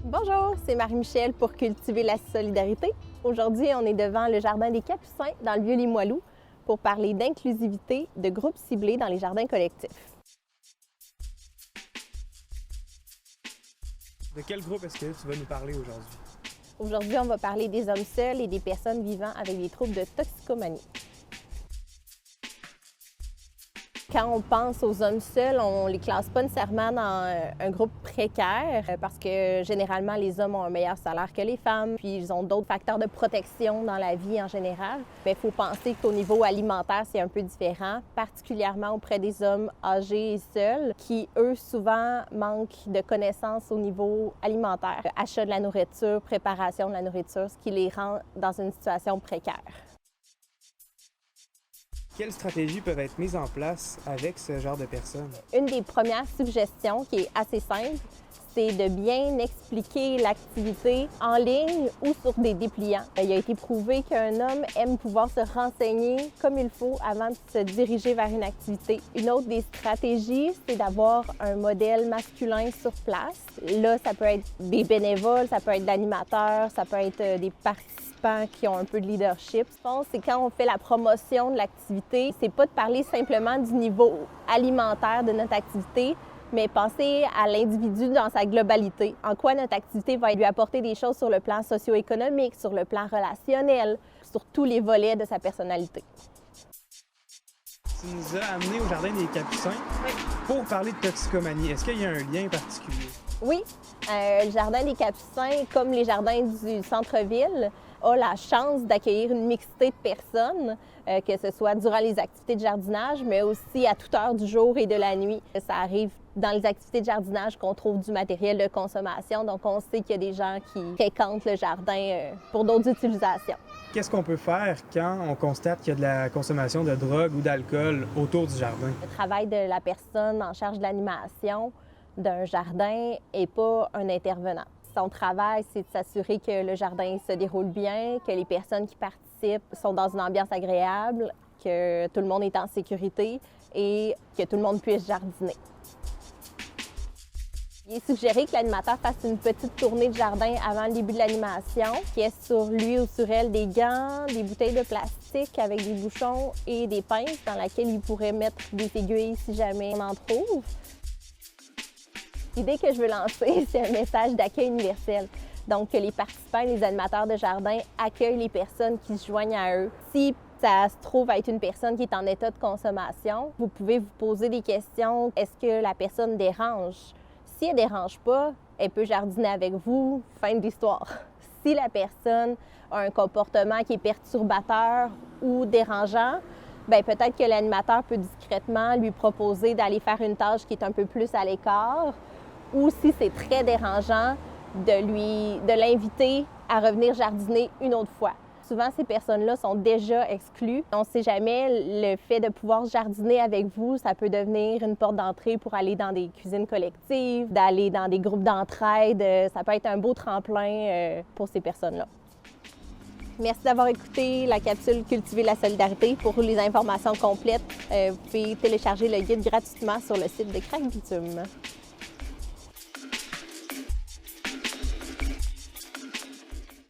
Bonjour, c'est Marie-Michel pour Cultiver la solidarité. Aujourd'hui, on est devant le Jardin des Capucins dans le Vieux-Limoilou pour parler d'inclusivité de groupes ciblés dans les jardins collectifs. De quel groupe est-ce que tu vas nous parler aujourd'hui? Aujourd'hui, on va parler des hommes seuls et des personnes vivant avec des troubles de toxicomanie. Quand on pense aux hommes seuls, on ne les classe pas nécessairement dans un groupe précaire parce que généralement, les hommes ont un meilleur salaire que les femmes, puis ils ont d'autres facteurs de protection dans la vie en général. Mais il faut penser qu'au niveau alimentaire, c'est un peu différent, particulièrement auprès des hommes âgés et seuls qui, eux, souvent manquent de connaissances au niveau alimentaire. Achat de la nourriture, préparation de la nourriture, ce qui les rend dans une situation précaire. Quelles stratégies peuvent être mises en place avec ce genre de personnes? Une des premières suggestions qui est assez simple, c'est de bien expliquer l'activité en ligne ou sur des dépliants. Il a été prouvé qu'un homme aime pouvoir se renseigner comme il faut avant de se diriger vers une activité. Une autre des stratégies, c'est d'avoir un modèle masculin sur place. Là, ça peut être des bénévoles, ça peut être d'animateurs, ça peut être des participants qui ont un peu de leadership. Je pense que c'est quand on fait la promotion de l'activité, c'est pas de parler simplement du niveau alimentaire de notre activité, mais penser à l'individu dans sa globalité. En quoi notre activité va lui apporter des choses sur le plan socio-économique, sur le plan relationnel, sur tous les volets de sa personnalité. Tu nous as amenés au Jardin des Capucins pour parler de toxicomanie. Est-ce qu'il y a un lien particulier? Oui, le Jardin des Capucins, comme les jardins du centre-ville, a la chance d'accueillir une mixité de personnes, que ce soit durant les activités de jardinage, mais aussi à toute heure du jour et de la nuit. Ça arrive dans les activités de jardinage qu'on trouve du matériel de consommation, donc on sait qu'il y a des gens qui fréquentent le jardin pour d'autres utilisations. Qu'est-ce qu'on peut faire quand on constate qu'il y a de la consommation de drogue ou d'alcool autour du jardin? Le travail de la personne en charge de l'animation d'un jardin n'est pas un intervenant. Son travail, c'est de s'assurer que le jardin se déroule bien, que les personnes qui participent sont dans une ambiance agréable, que tout le monde est en sécurité et que tout le monde puisse jardiner. Il est suggéré que l'animateur fasse une petite tournée de jardin avant le début de l'animation, qui ait sur lui ou sur elle des gants, des bouteilles de plastique avec des bouchons et des pinces dans lesquelles il pourrait mettre des aiguilles si jamais on en trouve. L'idée que je veux lancer, c'est un message d'accueil universel. Donc, que les participants et les animateurs de jardin accueillent les personnes qui se joignent à eux. Si ça se trouve être une personne qui est en état de consommation, vous pouvez vous poser des questions. Est-ce que la personne dérange? Si elle ne dérange pas, elle peut jardiner avec vous, fin de l'histoire. Si la personne a un comportement qui est perturbateur ou dérangeant, bien, peut-être que l'animateur peut discrètement lui proposer d'aller faire une tâche qui est un peu plus à l'écart, ou si c'est très dérangeant, de l'inviter à revenir jardiner une autre fois. Souvent, ces personnes-là sont déjà exclues. On ne sait jamais, le fait de pouvoir jardiner avec vous, ça peut devenir une porte d'entrée pour aller dans des cuisines collectives, d'aller dans des groupes d'entraide. Ça peut être un beau tremplin pour ces personnes-là. Merci d'avoir écouté la capsule Cultiver la solidarité. Pour les informations complètes, vous pouvez télécharger le guide gratuitement sur le site de Crac Bitume.